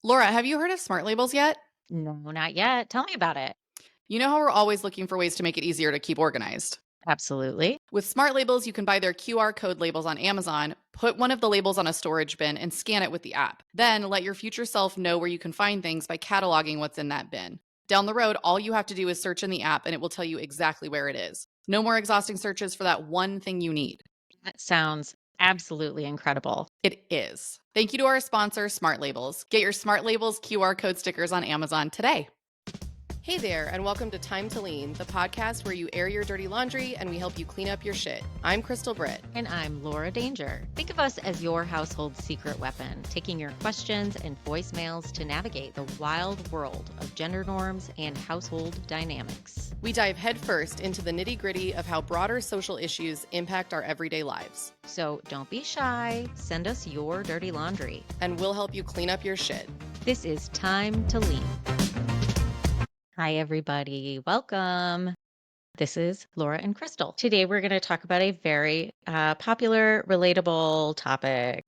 Laura, have you heard of smart labels yet? No, not yet. Tell me about it. You know how we're always looking for ways to make it easier to keep organized. Absolutely. With smart labels, you can buy their QR code labels on Amazon, put one of the labels on a storage bin, and scan it with the app. Then let your future self know where you can find things by cataloging what's in that bin. Down the road, all you have to do is search in the app and it will tell you exactly where it is. No more exhausting searches for that one thing you need. That sounds absolutely incredible. It is. Thank you to our sponsor, Smart Labels. Get your Smart Labels QR code stickers on Amazon today. Hey there, and welcome to Time to Lean, the podcast where you air your dirty laundry and we help you clean up your shit. I'm Crystal Britt. And I'm Laura Danger. Think of us as your household secret weapon, taking your questions and voicemails to navigate the wild world of gender norms and household dynamics. We dive headfirst into the nitty-gritty of how broader social issues impact our everyday lives. So don't be shy. Send us your dirty laundry. And we'll help you clean up your shit. This is Time to Lean. Hi, everybody. Welcome. This is Laura and Crystal. Today, we're going to talk about a very popular, relatable topic,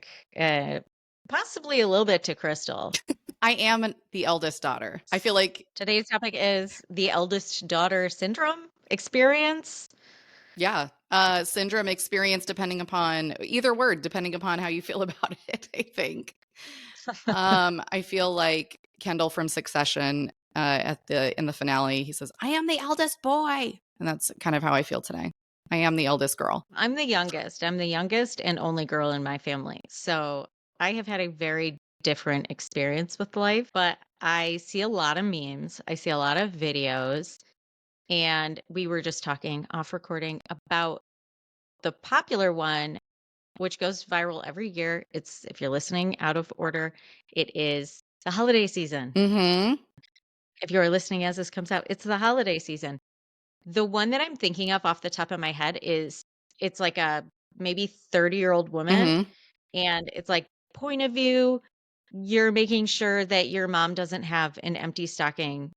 possibly a little bit to Crystal. I am the eldest daughter. I feel like Today's topic is the eldest daughter syndrome experience. Yeah. Syndrome experience, depending upon either word, depending upon how you feel about it, I think. I feel like Kendall from Succession in the finale, he says, I am the eldest boy. And that's kind of how I feel today. I am the eldest girl. I'm the youngest. I'm the youngest and only girl in my family. So I have had a very different experience with life, but I see a lot of memes. I see a lot of videos. And we were just talking off recording about the popular one, which goes viral every year. It's, if you're listening out of order, it is the holiday season. Mm-hmm. If you're listening as this comes out, it's the holiday season. The one that I'm thinking of off the top of my head is it's like a maybe 30-year-old woman. Mm-hmm. And it's like, point of view, you're making sure that your mom doesn't have an empty stocking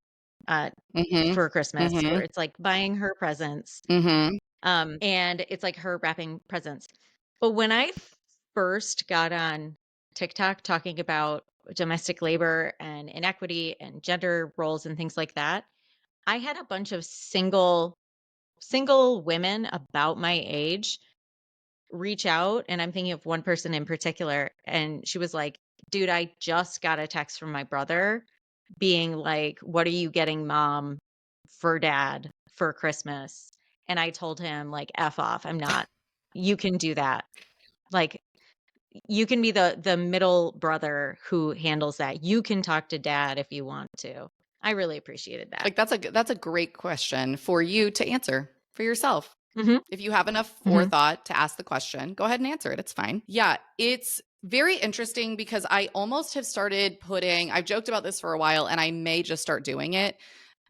Mm-hmm. for Christmas, Mm-hmm. or it's like buying her presents. Mm-hmm. And it's like her wrapping presents. But when I first got on TikTok talking about domestic labor and inequity and gender roles and things like that, I had a bunch of single women about my age reach out, and I'm thinking of one person in particular, and she was like, dude, I just got a text from my brother being like, what are you getting mom for dad for Christmas? And I told him, like, F off. I'm not. You can do that. Like, you can be the middle brother who handles that. You can talk to dad if you want to. I really appreciated that. Like that's a great question for you to answer for yourself. Mm-hmm. If you have enough Mm-hmm. forethought to ask the question, go ahead and answer it. It's fine. Yeah, it's very interesting because I almost have started I've joked about this for a while and I may just start doing it,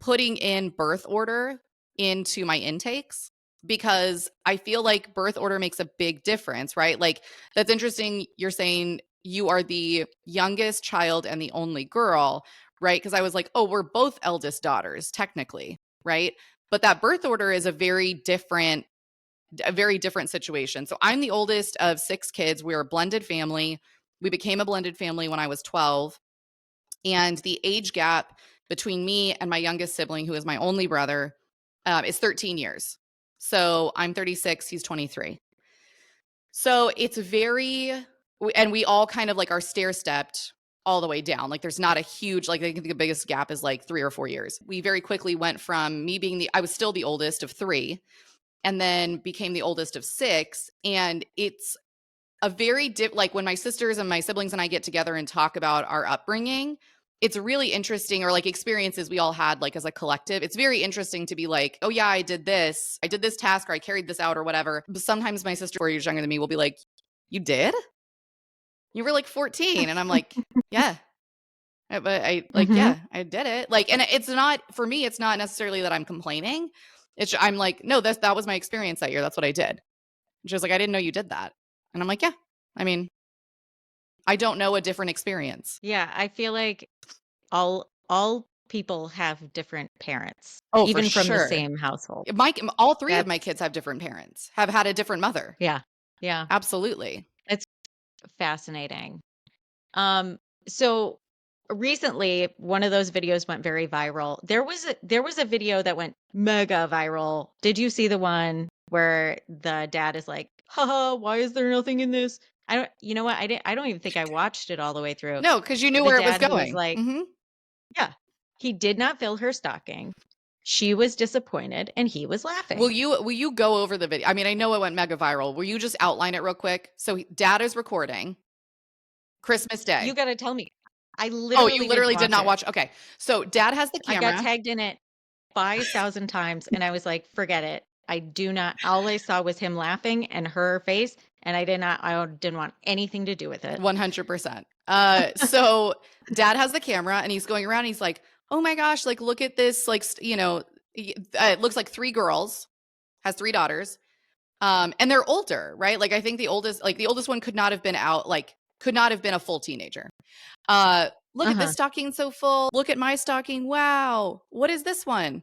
putting in birth order into my intakes because I feel like birth order makes a big difference, right? Like that's interesting. You're saying you are the youngest child and the only girl, right? Because I was like, oh, we're both eldest daughters, technically, right? But that birth order is a very different situation. So I'm the oldest of 6 kids. We're a blended family. We became a blended family when I was 12. And the age gap between me and my youngest sibling, who is my only brother, is 13 years. So I'm 36, he's 23. So it's and we all kind of like are stair-stepped all the way down. Like there's not a huge, like I think the biggest gap is like 3 or 4 years. We very quickly went from me being I was still the oldest of 3 and then became the oldest of 6. And it's a very like when my sisters and my siblings and I get together and talk about our upbringing, it's really interesting, or like experiences we all had like as a collective. It's very interesting to be like, oh yeah, I did this task, or I carried this out or whatever. But sometimes my sister 4 years younger than me will be like, you did? You were like 14. And I'm like, yeah. But I like, Mm-hmm. yeah, I did it. Like, and it's not, for me, it's not necessarily that I'm complaining. I'm like, no, that was my experience that year. That's what I did. And she was like, I didn't know you did that. And I'm like, yeah, I mean, I don't know a different experience. Yeah, I feel like all people have different parents, Oh, for even from the sure. same household. All 3 of my That's kids have different parents, have had a different mother. yeah. Yeah. Absolutely. It's fascinating. So recently one of those videos went very viral. There was a video that went mega viral. Did you see the one where the dad is like, haha, why is there nothing in this? I don't, you know what? I don't even think I watched it all the way through. No, because you knew The where it was dad who was going. like, Mhm. yeah, he did not fill her stocking. She was disappointed and he was Will laughing. you go over the video? I mean, I know it went mega viral. Will you just outline it real quick? So dad is recording Christmas You Day. got to tell me. I Oh, you literally didn't literally did watch not it. watch. Okay. So dad has the I got camera. tagged in it 5,000 times and I was like, forget it. I do not, all I saw was him laughing and her face, and I didn't want anything to do with it. 100%. So dad has the camera and he's going around. And he's like, "Oh my gosh, like look at this! Like it looks like three girls, has three daughters, and they're older, right? Like I think the oldest one could not have been out, like could not have been a full teenager. Look at this Uh-huh. stocking so full. Look at my stocking. Wow, what is this one?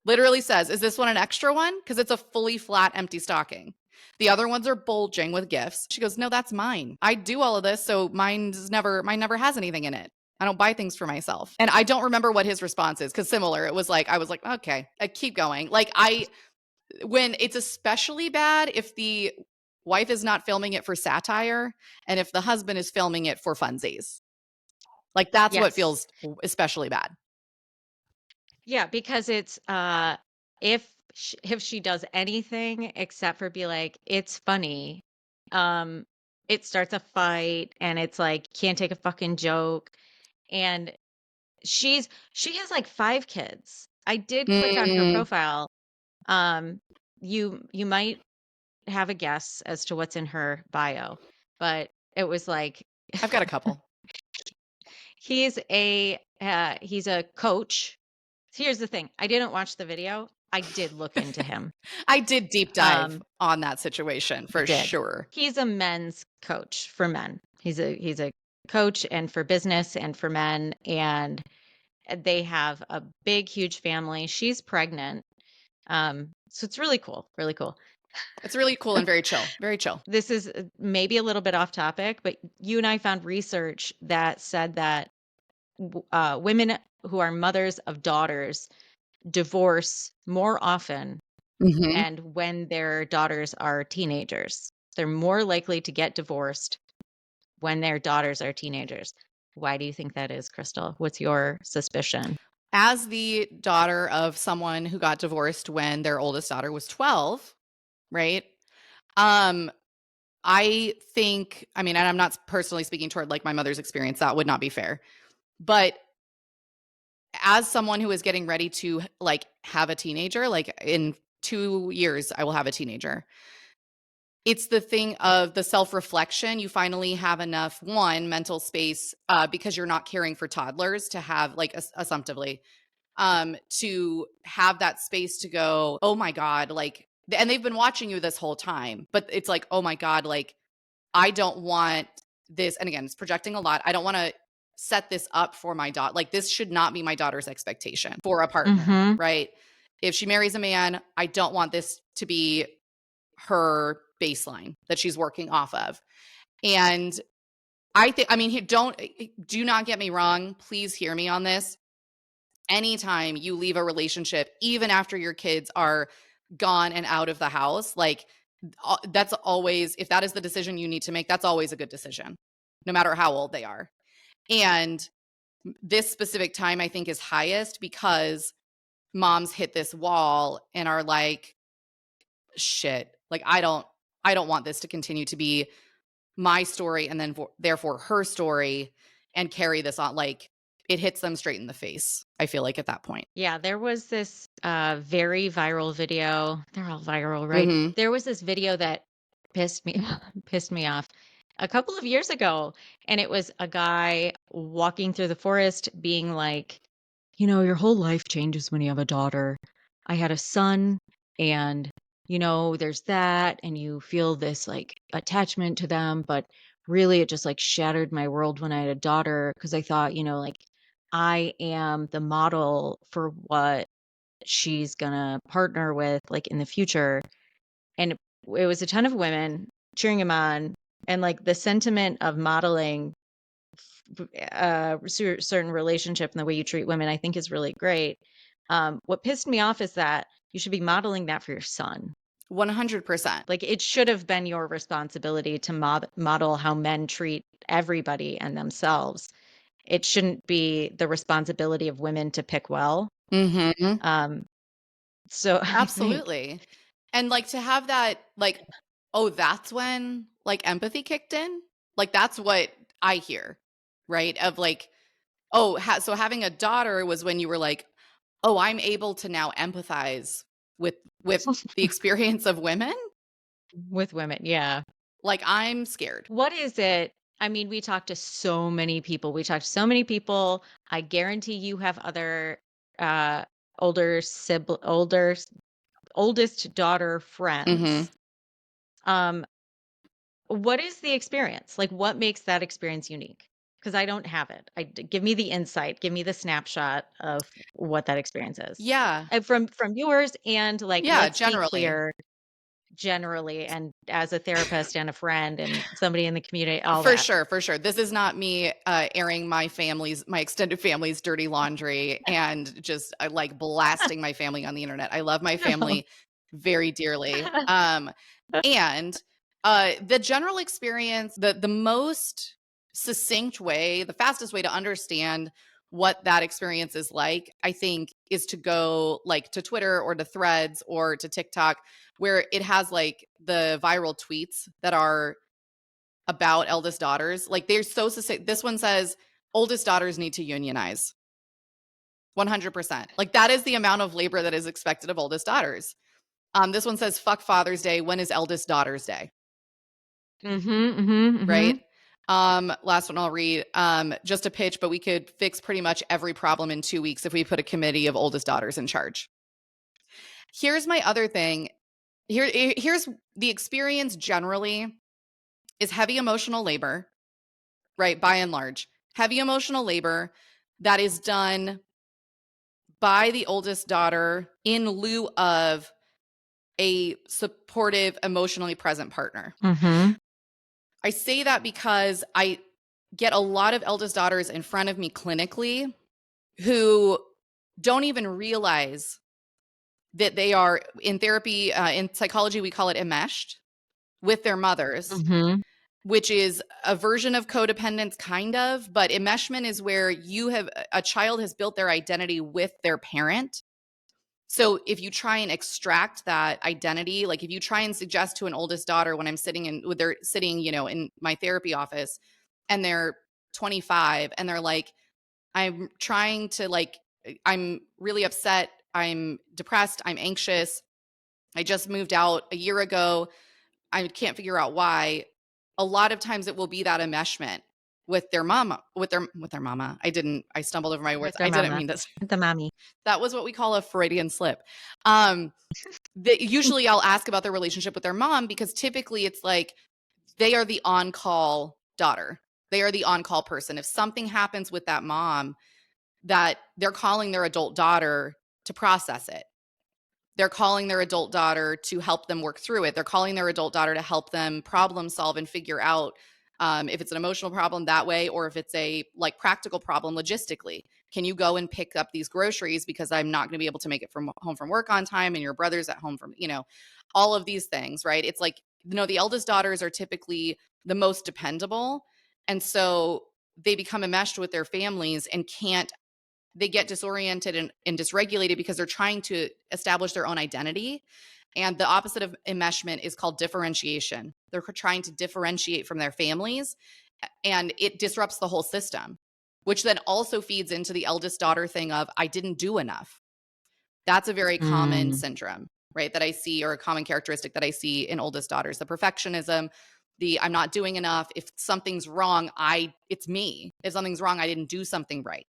Literally says, "Is this one an extra one? Because it's a fully flat, empty stocking." The other ones are bulging with gifts. She goes, "No, that's mine. I do all of this, so mine never has anything in it. I don't buy things for myself." And I don't remember what his response is because similar, it was like I was like, "Okay, I keep going." Like when it's especially bad if the wife is not filming it for satire and if the husband is filming it for funsies. Like that's what Yes. feels especially bad. Yeah, because it's if she does anything except for be like, it's funny, um, it starts a fight and it's like, can't take a fucking joke. And she has like 5 kids. I did click on her Mm, profile. Um, you might have a guess as to what's in her bio, but it was like I've got a couple. he's a coach. Here's the thing, I didn't watch the video. I did look into him. I did deep dive Um, on that situation you for did. sure. He's a men's coach for men. He's a coach and for business and for men, and they have a big, huge family. She's pregnant. So it's really cool, really cool. It's really cool and very chill. Very chill. This is maybe a little bit off topic, but you and I found research that said that women who are mothers of daughters divorce more often Mhm. and when their daughters are teenagers. They're more likely to get divorced when their daughters are teenagers. Why do you think that is, Crystal? What's your suspicion? As the daughter of someone who got divorced when their oldest daughter was 12, right? Um, I think, I mean, and I'm not personally speaking toward like my mother's experience, that would not be fair. But as someone who is getting ready to like have a teenager, like in 2 years, I will have a teenager. It's the thing of the self-reflection. You finally have enough, one, mental space, because you're not caring for toddlers to have like assumptively, to have that space to go, "Oh my God," like, and they've been watching you this whole time, but it's like, "Oh my God," like, I don't want this. And again, it's projecting a lot. I don't want to set this up for my daughter. Like, this should not be my daughter's expectation for a partner, Mhm. right? If she marries a man, I don't want this to be her baseline that she's working off of. And I think, I mean, do not get me wrong. Please hear me on this. Anytime you leave a relationship, even after your kids are gone and out of the house, like that's always, if that is the decision you need to make, that's always a good decision, no matter how old they are. And this specific time, I think, is highest because moms hit this wall and are like, shit, like I don't want this to continue to be my story and then therefore her story and carry this on. Like it hits them straight in the face, I feel like, at that point. Yeah, there was this very viral video. They're all viral, right? Mhm. There was this video that pissed me pissed me off a couple of years ago, and it was a guy walking through the forest being like, your whole life changes when you have a daughter. I had a son, and there's that, and you feel this like attachment to them, but really it just like shattered my world when I had a daughter because I thought, like I am the model for what she's gonna partner with, like, in the future, and it was a ton of women cheering him on, and, like, the sentiment of modeling certain relationship and the way you treat women, I think is really great. What pissed me off is that you should be modeling that for your son. 100%. Like, it should have been your responsibility to model how men treat everybody and themselves. It shouldn't be the responsibility of women to pick well. Mhm. Um, so I think Absolutely. And, like, to have that, like, oh, that's when, like, empathy kicked in? Like, that's what I hear, right? Of, like, oh, so having a daughter was when you were like, "Oh, I'm able to now empathize with the experience of women?" with women, yeah. Like, I'm scared. What is it? I mean, we talked to so many people. We talked to so many people. I guarantee you have other uh older sibling oldest daughter Mhm. friends. Um, what is the experience? Like, what makes that experience unique? Because I don't have it. Give me the insight, give me the snapshot of what that experience is. Yeah. From yours, and like, Yeah, let's be generally. clear, generally, and as a therapist and a friend and somebody in the community, all For that. sure, for sure. This is not me, airing my extended family's dirty laundry and just, like, blasting my family on the internet. I love my No. family very dearly. And, the general experience, the most succinct way, the fastest way to understand what that experience is like, I think, is to go, like, to Twitter or to Threads or to TikTok, where it has, like, the viral tweets that are about eldest daughters. Like, they're so succinct. This one says, "Oldest daughters need to unionize." 100%. Like, that is the amount of labor that is expected of oldest daughters. This one says, "Fuck Father's Day. When is eldest daughter's day?" Mhm, mhm, Right? mhm. Last one I'll read. Just a pitch, but we could fix pretty much every problem in 2 weeks if we put a committee of oldest daughters in charge. Here's my other thing. Here's the experience generally is heavy emotional labor, right? By and large, heavy emotional labor that is done by the oldest daughter in lieu of a supportive, emotionally present partner. Mhm, I say that because I get a lot of eldest daughters in front of me clinically who don't even realize that they are in therapy. In psychology, we call it enmeshed with their mothers, mhm, which is a version of codependence, kind of, but enmeshment is where a child has built their identity with their parent. So if you try and extract that identity, like if you try and suggest to an oldest daughter when I'm they're sitting, in my therapy office and they're 25 and they're like, I'm trying to I'm really upset, I'm depressed, I'm anxious. I just moved out a year ago. I can't figure out why. A lot of times it will be that enmeshment with their mama, with their mama. I stumbled over my words. with their I didn't mama, mean this. with the mommy. That was what we call a Freudian slip. Um, usually I'll ask about their relationship with their mom because typically it's like they are the on-call daughter. They are the on-call person. If something happens with that mom, that they're calling their adult daughter to process it. They're calling their adult daughter to help them work through it. They're calling their adult daughter to help them problem solve and figure out if it's an emotional problem that way, or if it's a like practical problem logistically. Can you go and pick up these groceries because I'm not going to be able to make it from home from work on time, and your brother's at home from all of these things, right? It's like the eldest daughters are typically the most dependable, and so they become enmeshed with their families and can't they get disoriented and dysregulated because they're trying to establish their own identity. And the opposite of enmeshment is called differentiation. They're trying to differentiate from their families, and it disrupts the whole system, which then also feeds into the eldest daughter thing of, I didn't do enough. That's a very common Mm. syndrome, right? That I see, or a common characteristic that I see in oldest daughters, the perfectionism, the I'm not doing enough. If something's wrong, it's me. If something's wrong, I didn't do something right.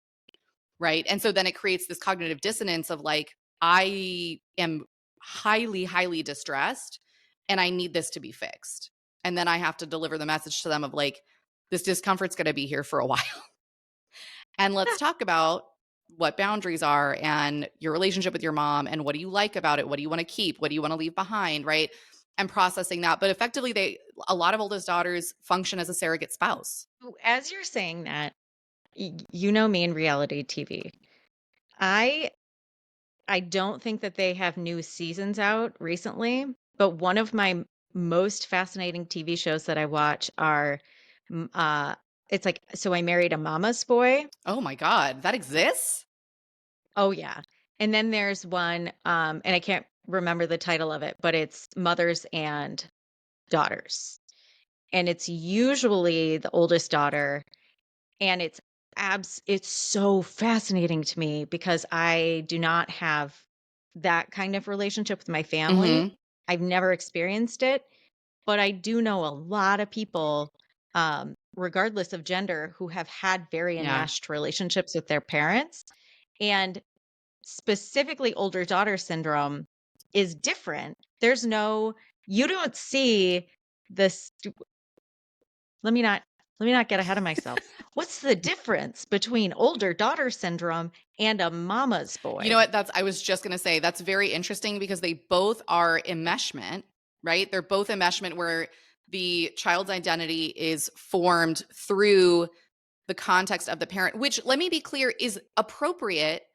Right. And so then it creates this cognitive dissonance of like, I am highly, highly distressed and I need this to be fixed. And then I have to deliver the message to them of like, this discomfort's going to be here for a while. And let's talk about what boundaries are and your relationship with your mom and what do you like about it? What do you want to keep? What do you want to leave behind? Right. And processing that. But effectively, a lot of oldest daughters function as a surrogate spouse. As you're saying that, You know me in reality TV. I I don't think that they have new seasons out recently, but one of my most fascinating TV shows that I watch are, m it's like So I Married a Mama's Boy. Oh my God, that exists? Oh, yeah. And then there's one, and I can't remember the title of it, but it's mothers and daughters. And it's usually the oldest daughter, and it's so fascinating to me because I do not have that kind of relationship with my family. Mhm. I've never experienced it, but I do know a lot of people, regardless of gender, who have had very Yeah. enmeshed relationships with their parents. And specifically older daughter syndrome is different. There's no You don't see this. Let me not let me not get ahead of myself. What's the difference between older daughter syndrome and a mama's You know boy? what? I was just going to say that's very interesting because they both are enmeshment, right? They're both enmeshment where the child's identity is formed through the context of the parent, which let me be clear is appropriate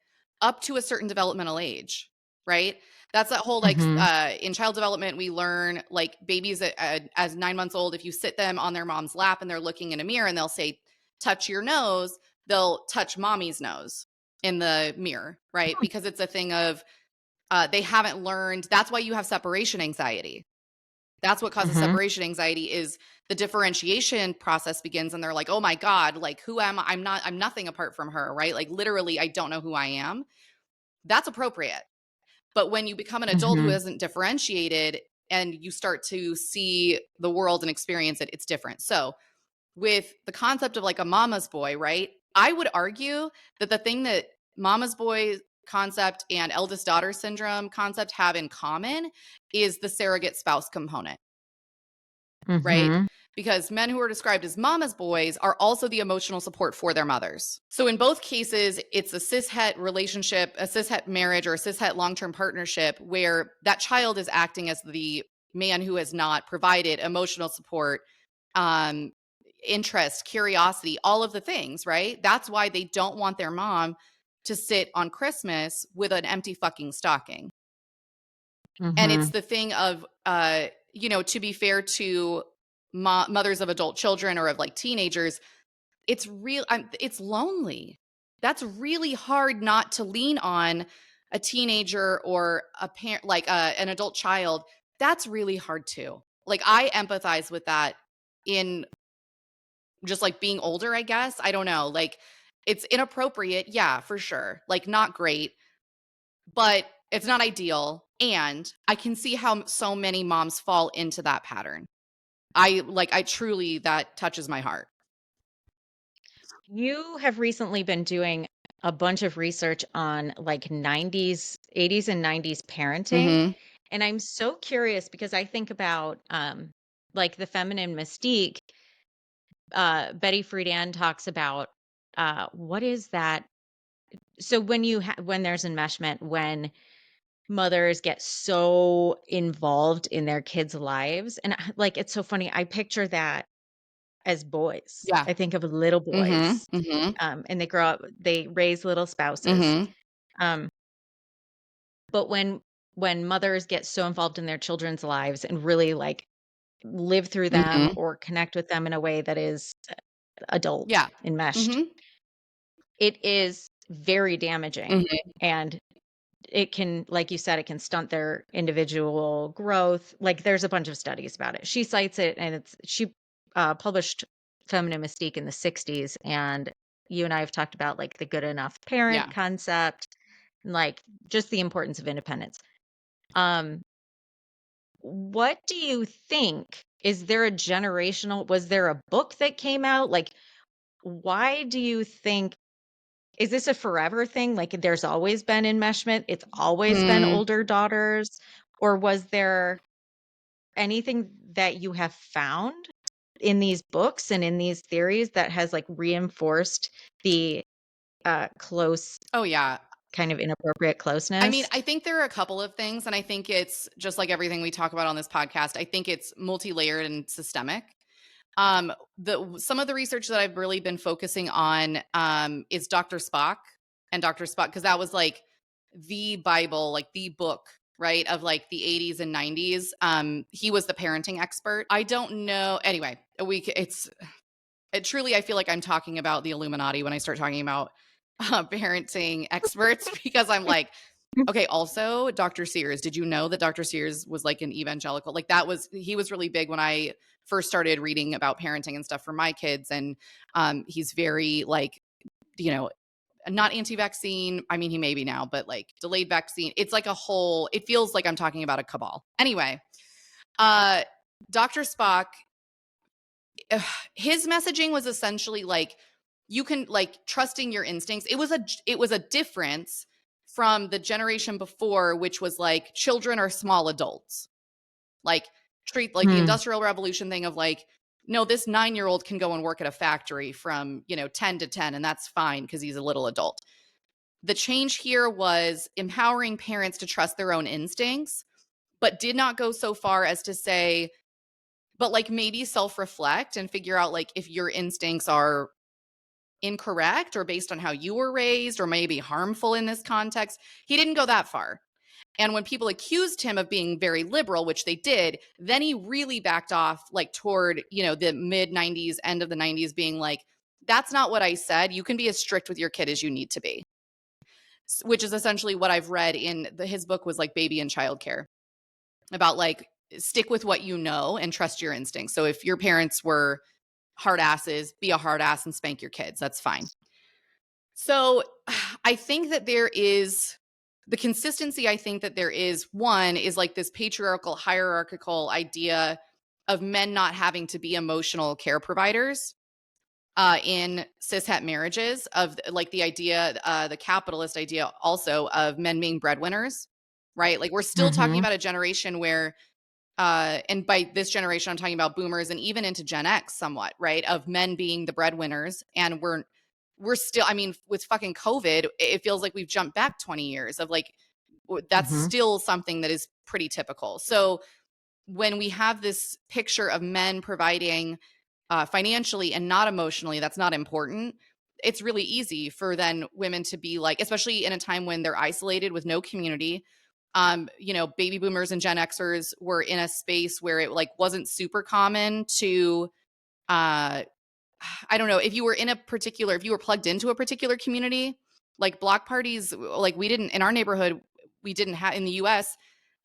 up to a certain developmental age, right? That's that whole like Mhm. in child development, we learn like babies as 9 months old, if you sit them on their mom's lap and they're looking in a mirror and they'll say, touch your nose, they'll touch mommy's nose in the mirror, right? Because it's a thing of they haven't learned. That's why you have separation anxiety. That's what causes Mhm. separation anxiety is the differentiation process begins and they're like, "Oh my god, like who am I? I'm nothing apart from her," right? Like literally I don't know who I am. That's appropriate. But when you become an adult who Mhm. isn't differentiated and you start to see the world and experience it, it's different. So, with the concept of like a mama's boy, right? I would argue that the thing that mama's boy concept and eldest daughter syndrome concept have in common is the surrogate spouse component, right? Mhm. Because men who are described as mama's boys are also the emotional support for their mothers. So in both cases, it's a cishet relationship, a cishet marriage, or a cishet long-term partnership where that child is acting as the man who has not provided emotional support, um, interest, curiosity, all of the things, right? That's why they don't want their mom to sit on Christmas with an empty fucking stocking. And it's Mhm. the thing of, to be fair to mothers of adult children or of like teenagers, it's lonely. That's really hard not to lean on a teenager or a parent, like an adult child. That's really hard too. Like I empathize with that in just like being older, I guess. I don't know. Like it's inappropriate. Yeah, for sure. Like not great, but it's not ideal. And I can see how so many moms fall into that pattern. I truly, that touches my heart. You have recently been doing a bunch of research on like 90s, 80s and 90s parenting. Mhm. And I'm so curious because I think about like the feminine mystique. Betty Friedan talks about what is that? So when there's enmeshment, when mothers get so involved in their kids' lives, and like it's so funny. I picture that as boys. Yeah. I think of little Mhm. boys, Mhm. and they grow up, they raise little spouses. Mhm. Um, but when mothers get so involved in their children's lives and really like live through them Mhm. or connect with them in a way that is adult, Yeah. enmeshed, Mhm. it is very damaging. Mhm. And it can, like you said, it can stunt their individual growth. Like there's a bunch of studies about it. She cites it, and she published Feminine Mystique in the 60s. And you and I have talked about like the good enough parent Yeah. concept, and like just the importance of independence. Um, what do you think? Is there a generational, was there a book that came out? Like, why do you think, is this a forever thing? Like there's always been enmeshment, it's always been Mm. older daughters? Or was there anything that you have found in these books and in these theories that has like reinforced the close, Oh, yeah. kind of inappropriate I mean, closeness? I think there are a couple of things, and I think it's just like everything we talk about on this podcast. I think it's multi-layered and systemic. Some of the research that I've really been focusing on is Dr. Spock and Dr. Spock, because that was like the Bible, like the book, right, of like the 80s and 90s. He was the parenting expert. I don't know. Anyway, truly, I feel like I'm talking about the Illuminati when I start talking about parenting experts because I'm like, okay, also Dr. Sears. Did you know that Dr. Sears was like an evangelical? Like he was really big when I first started reading about parenting and stuff for my kids. And he's very like, you know, not anti-vaccine. I mean, he may be now, but like delayed vaccine. It's like it feels like I'm talking about a cabal. Anyway, Dr. Spock, his messaging was essentially like, you can like trusting your instincts. It was a difference from the generation before, which was like children are small adults. Like treat like the Mm. industrial revolution thing of like, no, this 9-year-old can go and work at a factory from, 10 to 10, and that's fine because he's a little adult. The change here was empowering parents to trust their own instincts, but did not go so far as to say, but like maybe self-reflect and figure out like if your instincts are incorrect or based on how you were raised or maybe harmful in this context. He didn't go that far. And when people accused him of being very liberal, which they did, then he really backed off like toward, the mid 90s, end of the 90s, being like, that's not what I said. You can be as strict with your kid as you need to be, which is essentially what I've read in his book was like baby and childcare about like stick with what you know and trust your instincts. So if your parents were hard asses, be a hard ass and spank your kids. That's fine. So I think that there is the consistency. I think that there is one is like this patriarchal hierarchical idea of men not having to be emotional care providers in cishet marriages, of like the idea, the capitalist idea also of men being breadwinners, right? Like we're still talking Mhm. about a generation where and by this generation, I'm talking about boomers and even into Gen X somewhat, right? Of men being the breadwinners. And we're still, I mean, with fucking COVID, it feels like we've jumped back 20 years of like, that's Mhm. still something that is pretty typical. So when we have this picture of men providing financially and not emotionally, that's not important. It's really easy for then women to be like, especially in a time when they're isolated with no community. Baby boomers and Gen Xers were in a space where it like wasn't super common to I don't know, if you were plugged into a particular community, like block parties, like we didn't in our neighborhood, we didn't have in the US,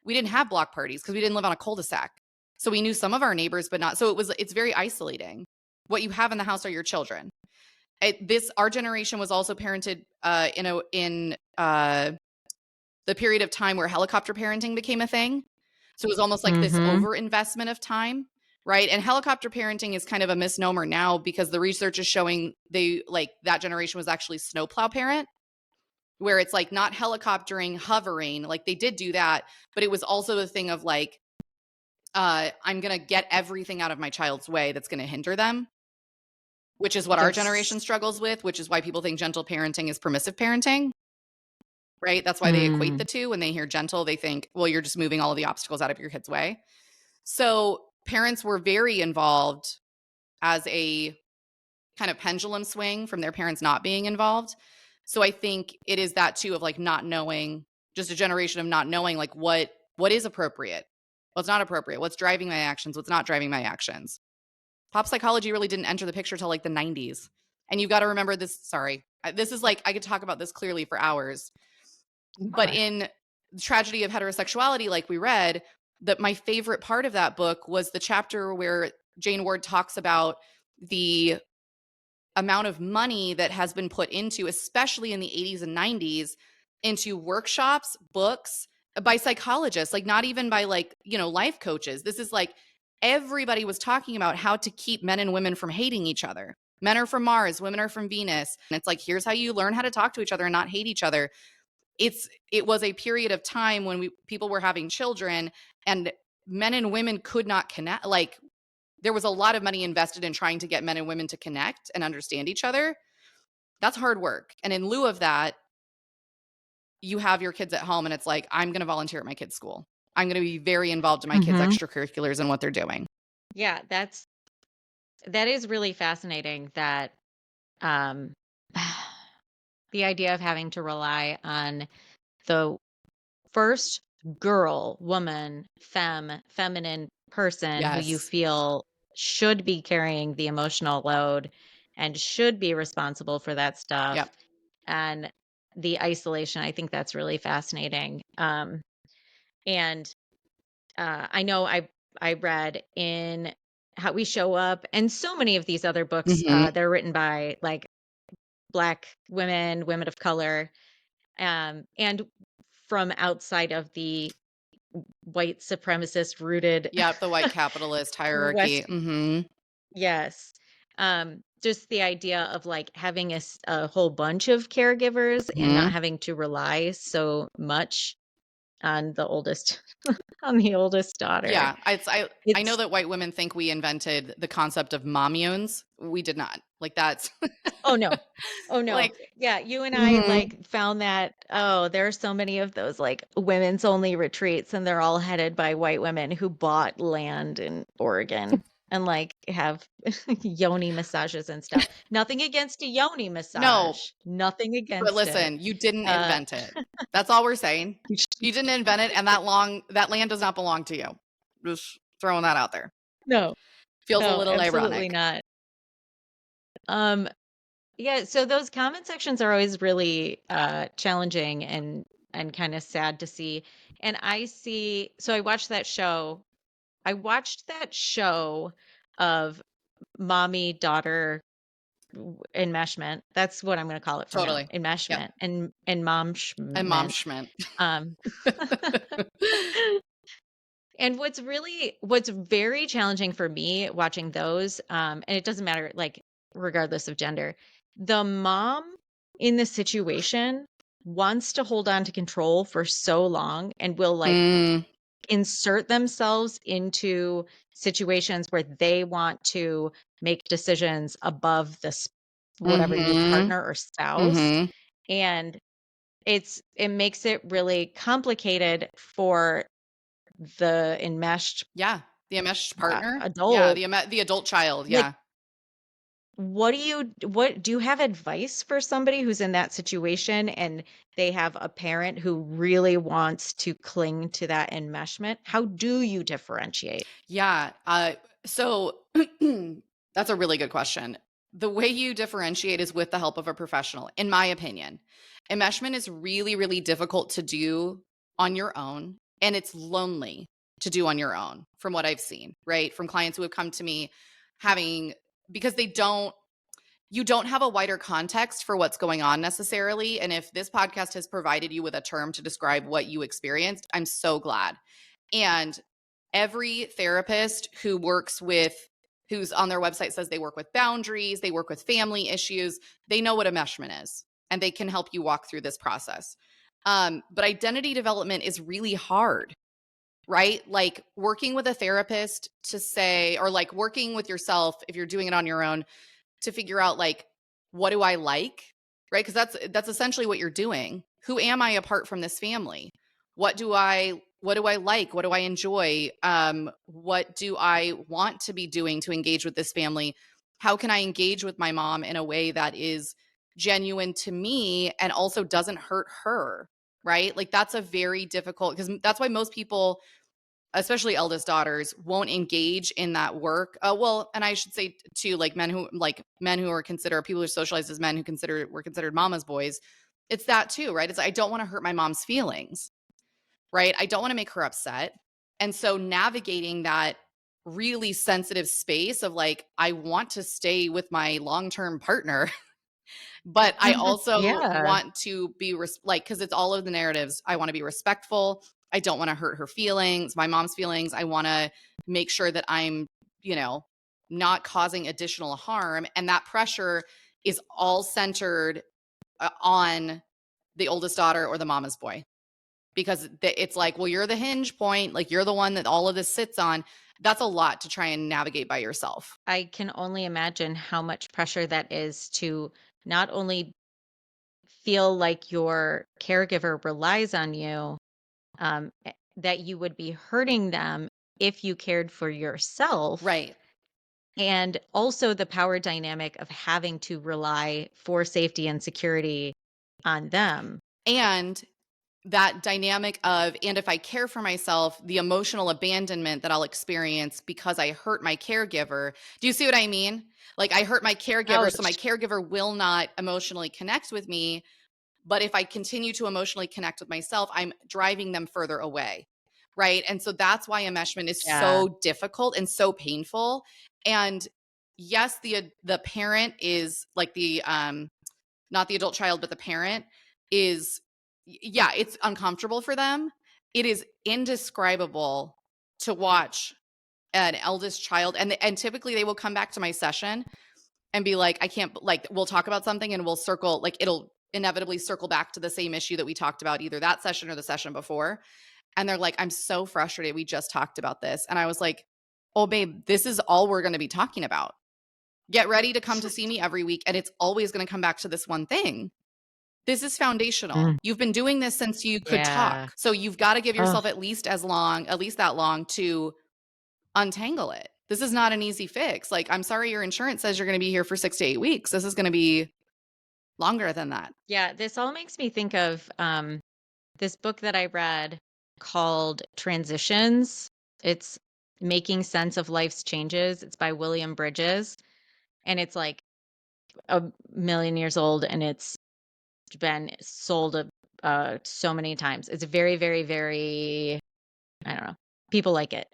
we didn't have block parties because we didn't live on a cul-de-sac. So we knew some of our neighbors, but not. So it's very isolating. What you have in the house are your children. Our generation was also parented in the period of time where helicopter parenting became a thing. So it was almost like this Mhm. overinvestment of time, right? And helicopter parenting is kind of a misnomer now because the research is showing that generation was actually snowplow parent, where it's like not helicoptering, hovering. Like they did do that, but it was also a thing of like, I'm going to get everything out of my child's way that's going to hinder them, which is what our That's generation struggles with, which is why people think gentle parenting is permissive parenting. Right? That's why they equate the mm. two. When they hear gentle, they think, well, you're just moving all of the obstacles out of your kid's way. So parents were very involved as a kind of pendulum swing from their parents not being involved. So I think it is that too of like not knowing, just a generation of not knowing like what is appropriate, what's not appropriate, what's driving my actions, what's not driving my actions. Pop psychology really didn't enter the picture till like the 90s. And you've got to remember this, sorry. This is like I could talk about this clearly for hours. But Okay. in The Tragedy of Heterosexuality, like we read, that my favorite part of that book was the chapter where Jane Ward talks about the amount of money that has been put into, especially in the 80s and 90s, into workshops, books by psychologists, like not even by life coaches. This is like everybody was talking about how to keep men and women from hating each other. Men are from Mars, women are from Venus. And it's like, here's how you learn how to talk to each other and not hate each other. It was a period of time when people were having children and men and women could not connect. Like there was a lot of money invested in trying to get men and women to connect and understand each other. That's hard work. And in lieu of that, you have your kids at home and it's like, I'm going to volunteer at my kids' school. I'm going to be very involved in my kids' Mhm. extracurriculars and what they're doing. Yeah, That is really fascinating that um the idea of having to rely on the first girl, woman, feminine person who you Yes. feel should be carrying the emotional load and should be responsible for that stuff, Yep. and the isolation. I think that's really fascinating. And I know I read in How We Show Up and so many of these other books Mhm. they're written by like Black women, women of color, and from outside of the white supremacist rooted Yep, the white capitalist hierarchy. West. Mhm. Yes. Just the idea of like having a whole bunch of caregivers and not Mhm. having to rely so much on the oldest on the oldest daughter. Yeah, I know It's that white women think we invented the concept of mommunes. We did not. Like, that's Oh no. Oh no. like Yeah, you and I mhm. like found that there are so many of those like women's only retreats and they're all headed by white women who bought land in Oregon and like have yoni massages and stuff. Nothing against a yoni No, massage. Nothing but against it. listen, you didn't Uh invent it. That's all we're saying. You didn't invent it, and that land does not belong to you. Just throwing that out there. no. Feels a No, little absolutely ironic. not. Um Yeah, so those comment sections are always really challenging and kind of sad to see. And I see so I watched that show. I watched that show of mommy daughter enmeshment. That's what I'm going to call it from now. Totally. Yep. Enmeshment and mom And mom shment. schment. Um And what's very challenging for me watching those, and it doesn't matter, like, regardless of gender, the mom in the situation wants to hold on to control for so long and will, like, Mm, insert themselves into situations where they want to make decisions above this whatever new mhm, partner or spouse, mhm. and it makes it really complicated for the enmeshed Yeah, the enmeshed partner. Yeah, adult. the adult child, Like, yeah. what do you have advice for somebody who's in that situation and they have a parent who really wants to cling to that enmeshment? How do you differentiate? Yeah, so that's a really good question. The way you differentiate is with the help of a professional, in my opinion. Enmeshment is really, really difficult to do on your own, and it's lonely to do on your own, from what I've seen, right? From clients who have come to me having because you don't have a wider context for what's going on necessarily. And if this podcast has provided you with a term to describe what you experienced, I'm so glad. And every therapist who's on their website says they work with boundaries, they work with family issues, they know what enmeshment is and they can help you walk through this process. But identity development is really hard, right? Like working with a therapist to say, or like working with yourself if you're doing it on your own to figure out like, what do I like? Right? Because that's essentially what you're doing. Who am I apart from this family? What do I like? What do I enjoy? What do I want to be doing to engage with this family? How can I engage with my mom in a way that is genuine to me and also doesn't hurt her? Right? Like that's a very difficult because that's why most people, especially eldest daughters, won't engage in that work. Well, and I should say too, like men who are considered people who are socialized as men were considered mama's boys. It's that too, right? It's I don't want to hurt my mom's feelings, right? I don't want to make her upset. And so navigating that really sensitive space of like, I want to stay with my long-term partner, but I also Yeah. want to be like because it's all of the narratives. I want to be respectful. I don't want to hurt her feelings, my mom's feelings. I want to make sure that I'm, you know, not causing additional harm, and that pressure is all centered on the oldest daughter or the mama's boy because it's like, well, you're the hinge point, like you're the one that all of this sits on. That's a lot to try and navigate by yourself. I can only imagine how much pressure that is to not only feel like your caregiver relies on you, that you would be hurting them if you cared for yourself, Right. and also the power dynamic of having to rely for safety and security on them. And that dynamic of, and if I care for myself, the emotional abandonment that I'll experience because I hurt my caregiver. Do you see what I mean? Like, I hurt my caregiver, so my Ouch. caregiver will not emotionally connect with me. But if I continue to emotionally connect with myself, I'm driving them further away. Right. And so that's why enmeshment is Yeah. so difficult and so painful. And yes, the parent is like not the adult child, but the parent is, yeah, it's uncomfortable for them. It is indescribable to watch an eldest child, and typically they will come back to my session and be like, I can't, like, we'll talk about something and we'll circle, like, it'll inevitably circle back to the same issue that we talked about either that session or the session before. And they're like, I'm so frustrated. We just talked about this. And I was like, oh, babe, this is all we're going to be talking about. Get ready to come to see me every week. And it's always going to come back to this one thing. This is foundational. Mm, You've been doing this since you could yeah. talk. So you've got to give Oh, yourself at least that long to untangle it. This is not an easy fix. Like, I'm sorry your insurance says you're going to be here for 6 to 8 weeks. This is going to be longer than that. yeah. This all makes me think of this book that I read called Transitions. It's Making Sense of Life's Changes. It's by William Bridges. And it's like a million years old and it's been sold so many times. It's very, very, very, I don't know. People like it.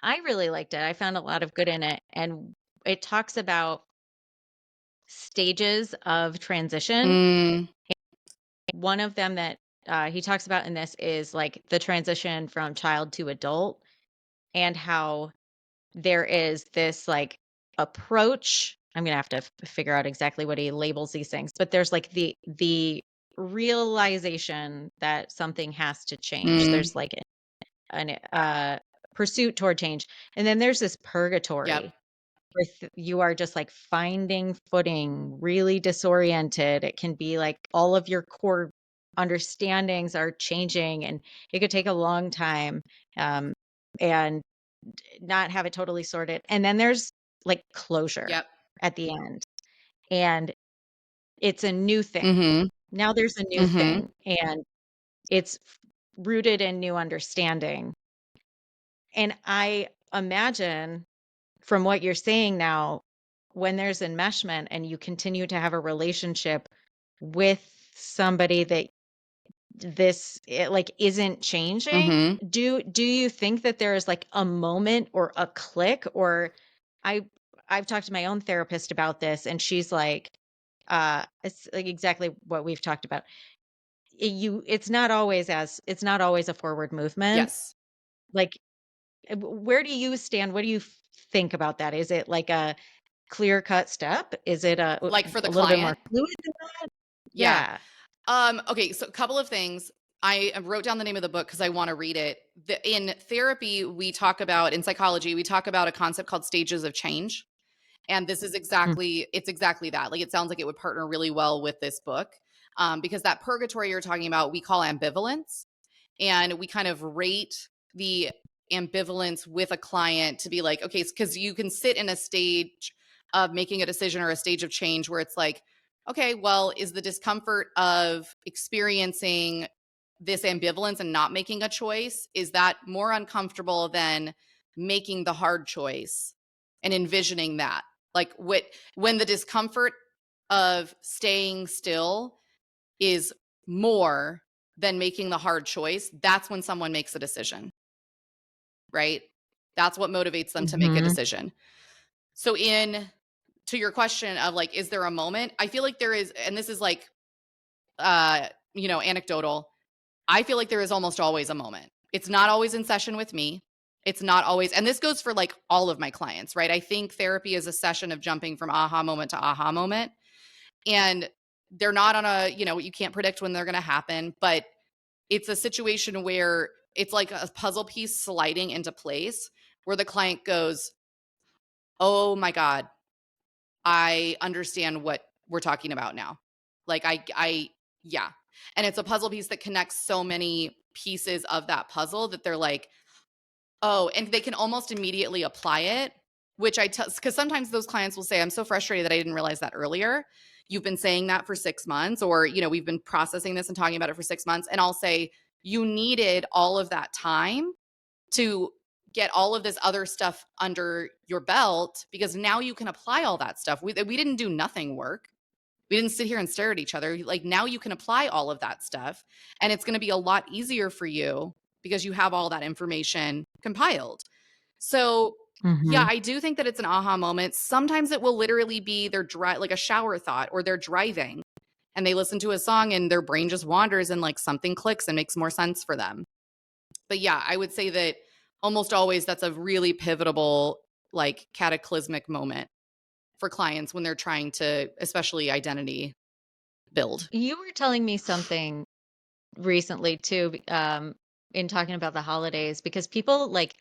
I really liked it. I found a lot of good in it. And it talks about stages of transition. Mm, One of them that he talks about in this is like the transition from child to adult and how there is this like approach. I'm gonna have to figure out exactly what he labels these things, but there's like the realization that something has to change. mm, There's like an pursuit toward change, and then there's this yep. purgatory where you are just like finding footing, really disoriented. It can be like all of your core understandings are changing, and it could take a long time. Um, and not have it totally sorted. And then there's like closure Yep. at the end. And it's a new thing. Mhm. Now there's a new Mhm. thing and it's rooted in new understanding. And I imagine from what you're saying now, when there's enmeshment and you continue to have a relationship with somebody that it like isn't changing, Mhm. do you think that there is like a moment or a click? Or i I've talked to my own therapist about this and she's like it's like exactly what we've talked about. It's not always a forward movement. Yes. Like where do you stand? What do you think about that? Is it like a clear cut step? Is it Like for the a little bit more client? fluid than that? Yeah. Yeah. Okay, so a couple of things. I wrote down the name of the book because I want to read it. In therapy, we talk about, in psychology, we talk about a concept called stages of change. And this is Mm, it's exactly that. Like, it sounds like it would partner really well with this book, because that purgatory you're talking about, we call ambivalence. And we kind of rate the ambivalence with a client to be like, okay, because you can sit in a stage of making a decision or a stage of change where it's like, okay, well, is the discomfort of experiencing this ambivalence and not making a choice, is that more uncomfortable than making the hard choice and envisioning that? Like, when the discomfort of staying still is more than making the hard choice, that's when someone makes a decision, right? That's what motivates them to make a mhm, decision. So, in to your question of like, is there a moment? I feel like there is, and this is like, anecdotal. I feel like there is almost always a moment. It's not always in session with me. It's not always, and this goes for like all of my clients, right? I think therapy is a session of jumping from aha moment to aha moment. And they're not on you can't predict when they're going to happen, but it's a situation where it's like a puzzle piece sliding into place where the client goes, "Oh my god, I understand what we're talking about now." Like, I yeah. And it's a puzzle piece that connects so many pieces of that puzzle that they're like, "Oh," and they can almost immediately apply it. which I tell, because sometimes those clients will say, I'm so frustrated that I didn't realize that earlier. You've been saying that for 6 months, or, we've been processing this and talking about it for 6 months. And I'll say, you needed all of that time to get all of this other stuff under your belt, because now you can apply all that stuff. We didn't do nothing work. We didn't sit here and stare at each other. Like, now you can apply all of that stuff, and it's going to be a lot easier for you because you have all that information compiled. So, yeah, Mhm. I do think that it's an aha moment. Sometimes it will literally be like a shower thought, or they're driving and they listen to a song and their brain just wanders and like something clicks and makes more sense for them. But yeah, I would say that almost always that's a really pivotal, like cataclysmic moment for clients when they're trying to, especially identity build. You were telling me something recently too, in talking about the holidays, because people like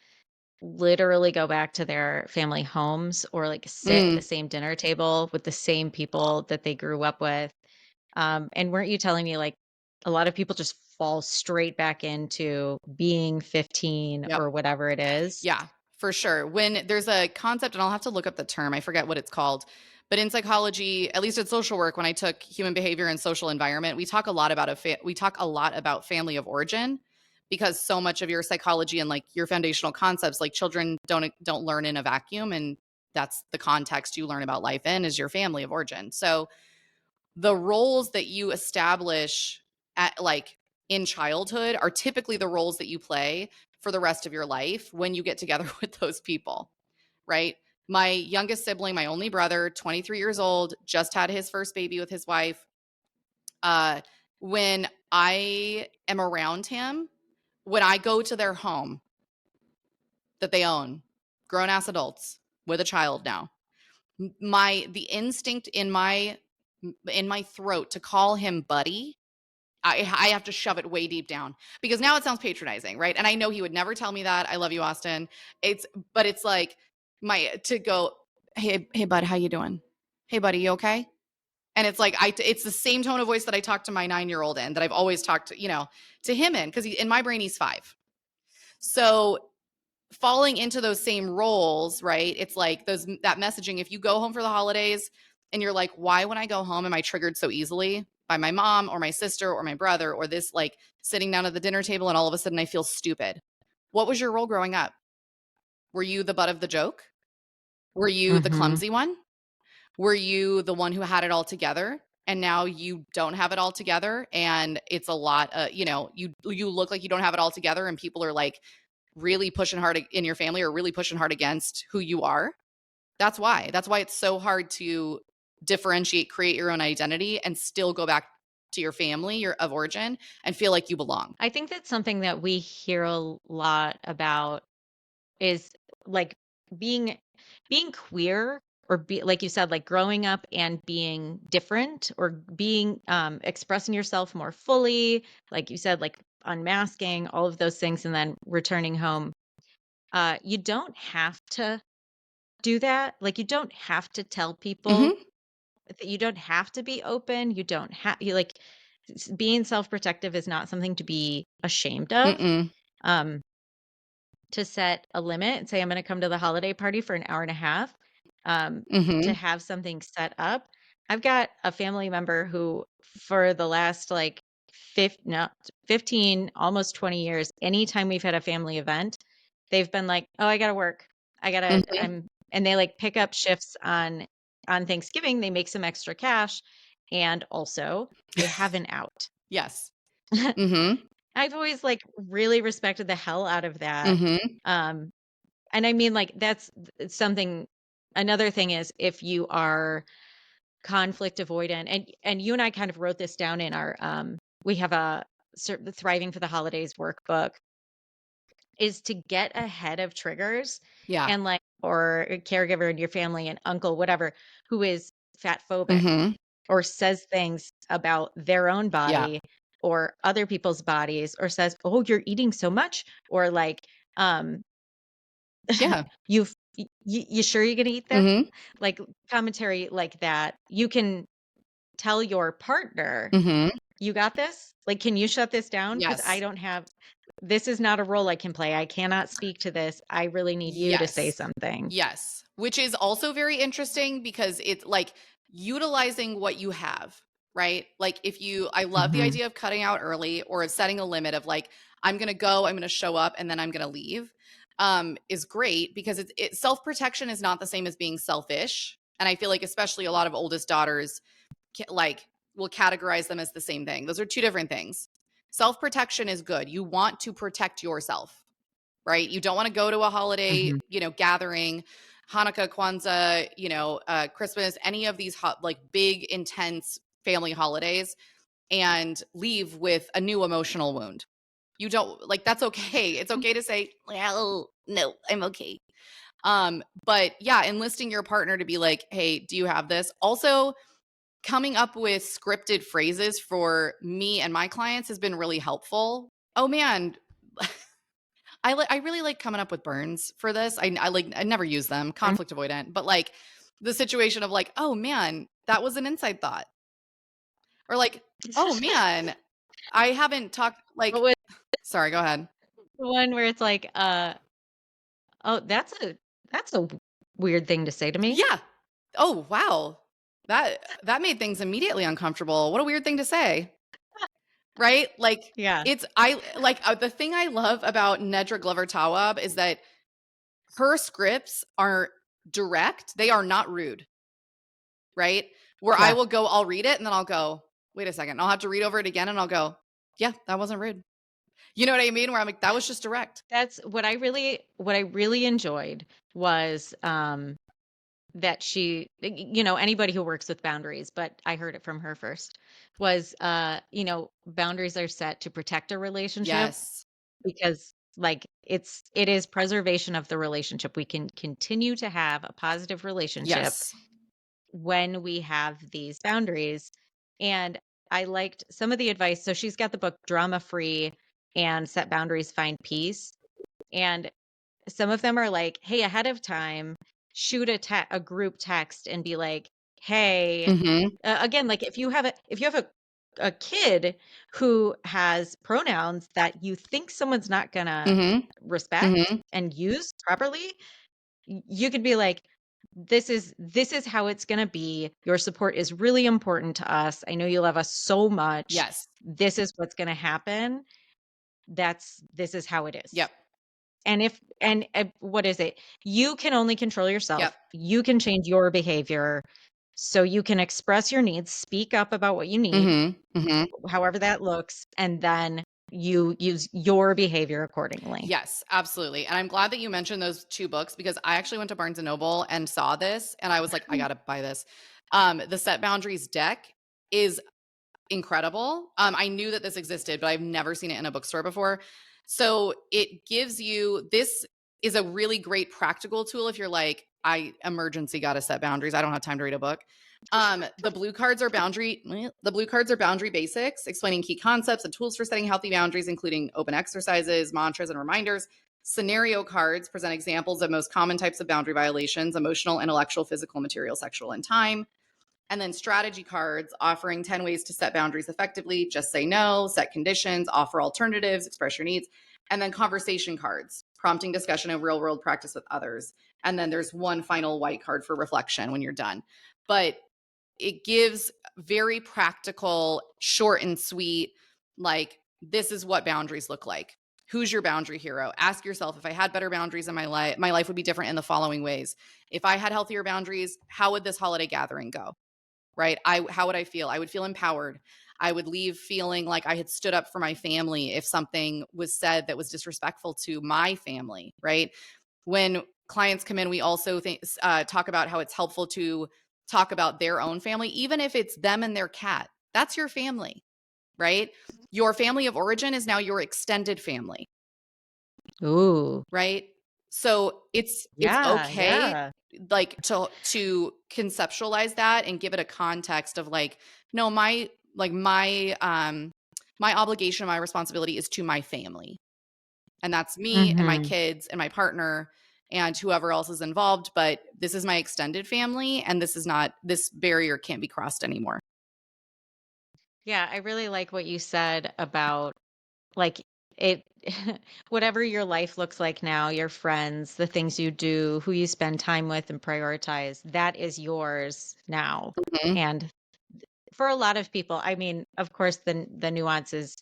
literally go back to their family homes or like sit at the Mm, same dinner table with the same people that they grew up with. And weren't you telling me like a lot of people just fall straight back into being 15 yep. or whatever it is? Yeah, for sure. When there's a concept, and I'll have to look up the term, I forget what it's called, but in psychology, at least in social work, when I took human behavior and social environment, we talk a lot about we talk a lot about family of origin, because so much of your psychology and like your foundational concepts, like children don't learn in a vacuum, and that's the context you learn about life in, is your family of origin. So the roles that you establish at like in childhood are typically the roles that you play for the rest of your life when you get together with those people, right? My youngest sibling, my only brother, 23 years old, just had his first baby with his wife. Uh, when I am around him, when I go to their home that they own, grown ass adults with a child now, the instinct in my throat to call him buddy, I have to shove it way deep down, because now it sounds patronizing, right? And I know he would never tell me that. I love you, Austin. But it's like my to go, hey, bud, how you doing? Hey, buddy, you okay? And it's like it's the same tone of voice that I talk to my 9-year-old in, that I've always talked to, to him in, because in my brain he's 5. So falling into those same roles, right? It's like that messaging. If you go home for the holidays and you're like, why when I go home am I triggered so easily by my mom or my sister or my brother, or this like sitting down at the dinner table and all of a sudden I feel stupid? What was your role growing up? Were you the butt of the joke? Were you the Mhm. clumsy one? Were you the one who had it all together? And now you don't have it all together, and it's a lot. You look like you don't have it all together, and people are like really pushing hard in your family, or really pushing hard against who you are. That's why. That's why it's so hard to differentiate, create your own identity, and still go back to your family, your of origin, and feel like you belong. I think that's something that we hear a lot about is like being being queer, or be like you said, like growing up and being different, or being expressing yourself more fully, like you said, like unmasking all of those things and then returning home. You don't have to do that. Like you don't have to tell people Mhm. that, you don't have to be open. You don't have you like being self-protective is not something to be ashamed of. Mm-mm. Um to set a limit and say, I'm going to come to the holiday party for an hour and a half, um, to Mhm. have something set up. I've got a family member who, for the last like 15, almost 20 years, anytime we've had a family event, they've been like, oh, I got to work. Mhm. And they like pick up shifts on Thanksgiving. They make some extra cash. And also they have an out. Yes. Mhm. I've always like really respected the hell out of that. Mhm. Um, and I mean, like, that's something. Another thing is if you are conflict avoidant, and you and I kind of wrote this down in our, we have a the Thriving for the Holidays workbook, is to get ahead of triggers, Yeah. and like, or a caregiver in your family, an uncle, whatever, who is fat phobic Mhm. or says things about their own Yeah. body or other people's bodies, or says, oh, you're eating so much, or like, um, Yeah. you sure you're gonna eat that? Mhm. Like, commentary like that, you can tell your partner, Mhm. "You got this? Like, can you shut this down? Because I Yes. don't have this is not a role I can play. I cannot speak to this. I really need you to say Yes. something. Yes. Which is also very interesting because it's like utilizing what you have, right? Like if you, I love the Mhm. idea of cutting out early or of setting a limit of like, I'm going to go, I'm going to show up, and then I'm going to leave, is great because self-protection is not the same as being selfish. And I feel like especially a lot of oldest daughters like will categorize them as the same thing. Those are two different things. Self-protection is good. You want to protect yourself, right? You don't want to go to a holiday, Mhm. gathering, Hanukkah, Kwanzaa, Christmas, any of these like big, intense family holidays and leave with a new emotional wound. You don't like that's okay. It's okay to say, well, no, I'm okay. But yeah, enlisting your partner to be like, hey, do you have this? Also, coming up with scripted phrases for me and my clients has been really helpful. Oh man, I really like coming up with burns for this. I never use them, Mhm. conflict avoidant, but like the situation of like, oh man, that was an inside thought. Or like, oh man, I haven't talked What like was sorry, go ahead. the one where it's like, "Oh, that's a weird thing to say to me." Yeah. Oh wow. That made things immediately uncomfortable. What a weird thing to say. Right? Like Yeah. it's I like the thing I love about Nedra Glover Tawwab is that her scripts are direct. They are not rude. Right? Where I Yeah. will go, I'll read it and then I'll go, wait a second. I'll have to read over it again and I'll go, yeah, that wasn't rude. You know what I mean? Where I'm like, that was just direct. That's what I really enjoyed was, that anybody who works with boundaries, but I heard it from her first, was, boundaries are set to protect a relationship Yes. because, like, it is preservation of the relationship. We can continue to have a positive relationship Yes. when we have these boundaries. And I liked some of the advice. So she's got the book Drama Free and Set Boundaries, Find Peace. And some of them are like, hey, ahead of time, shoot a group text and be like, hey, Mhm. again, like if you have a kid who has pronouns that you think someone's not gonna Mhm. respect Mhm. and use properly, you could be like, this is how it's going to be. Your support is really important to us. I know you love us so much. Yes. This is what's going to happen. This is how it is. Yep. And if and what is it? You can only control Yep. yourself. You can change your behavior. So you can express your needs, speak up about what you need, Mhm. Mhm. however that looks, and then you use your behavior accordingly. Yes, absolutely. And I'm glad that you mentioned those 2 books because I actually went to Barnes& and Noble and saw this and I was like, I got to buy this. The Set Boundaries deck is incredible. I knew that this existed, but I've never seen it in a bookstore before. So it gives you this is a really great practical tool if you're like, I emergency got to set boundaries. I don't have time to read a book. The blue cards are boundary basics, explaining key concepts and tools for setting healthy boundaries, including open exercises, mantras, and reminders. Scenario cards present examples of most common types of boundary violations: emotional, intellectual, physical, material, sexual, and time. And then strategy cards offering 10 ways to set boundaries effectively. Just say no, set conditions, offer alternatives, express your needs. And then conversation cards, prompting discussion of real world practice with others. And then there's one final white card for reflection when you're done. But it gives very practical, short and sweet, like, this is what boundaries look like. Who's your boundary hero? Ask yourself, if I had better boundaries in my life would be different in the following ways. If I had healthier boundaries, how would this holiday gathering go? Right? How would I feel? I would feel empowered. I would leave feeling like I had stood up for my family if something was said that was disrespectful to my family, right? When clients come in, we also talk about how it's helpful to talk about their own family, even if it's them and their cat. That's your family, right? Your family of origin is now your extended family, Ooh. right? So it's Yeah, okay yeah. like to conceptualize that and give it a context of like, no, my obligation, my responsibility is to my family. And that's me and my Mhm. kids and my partner and whoever else is involved, but this is my extended family and this barrier can't be crossed anymore. Yeah, I really like what you said about, like, It whatever your life looks like now, your friends, the things you do, who you spend time with and prioritize, that is yours now. Mhm. And for a lot of people, I mean, of course, the nuance is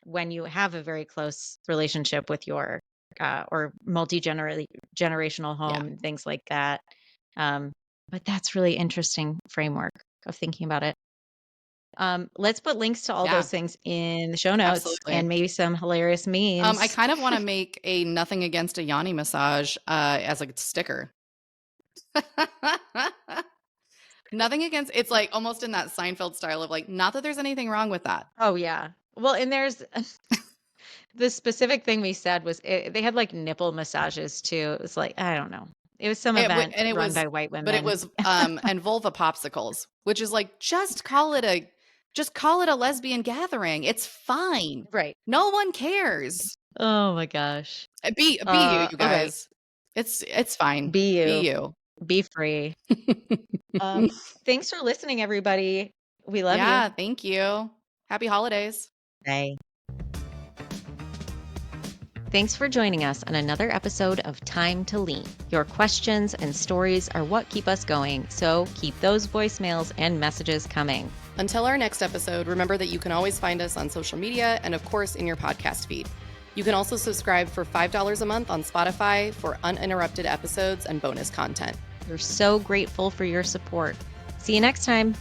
when you have a very close relationship with your or generational Yeah. home and things like that. Um, but that's really interesting framework of thinking about it. Let's put links to all Yeah, those things in the show notes and absolutely. maybe some hilarious I memes. kind of wanna make a nothing against a yoni massage, as a sticker. Nothing against it's, like, almost in that Seinfeld style of, like, not that there's anything wrong with that. Oh yeah. Well, and there's the specific thing we said was they had like nipple massages too. It was like, I don't know. It was some It w event and it run was by white but it women. was, and vulva popsicles, which is like, just call it a lesbian gathering. It's fine. Right. No one cares. Oh my gosh. Be you Okay. guys. It's fine. Be Be you. you. Be free. Thanks for listening, everybody. We love you. Yeah, thank you. Happy holidays. Bye. Thanks for joining us on another episode of Time to Lean. Your questions and stories are what keep us going, so keep those voicemails and messages coming. Until our next episode, remember that you can always find us on social media and, of course, in your podcast feed. You can also subscribe for $5 a month on Spotify for uninterrupted episodes and bonus content. We're so grateful for your support. See you next time.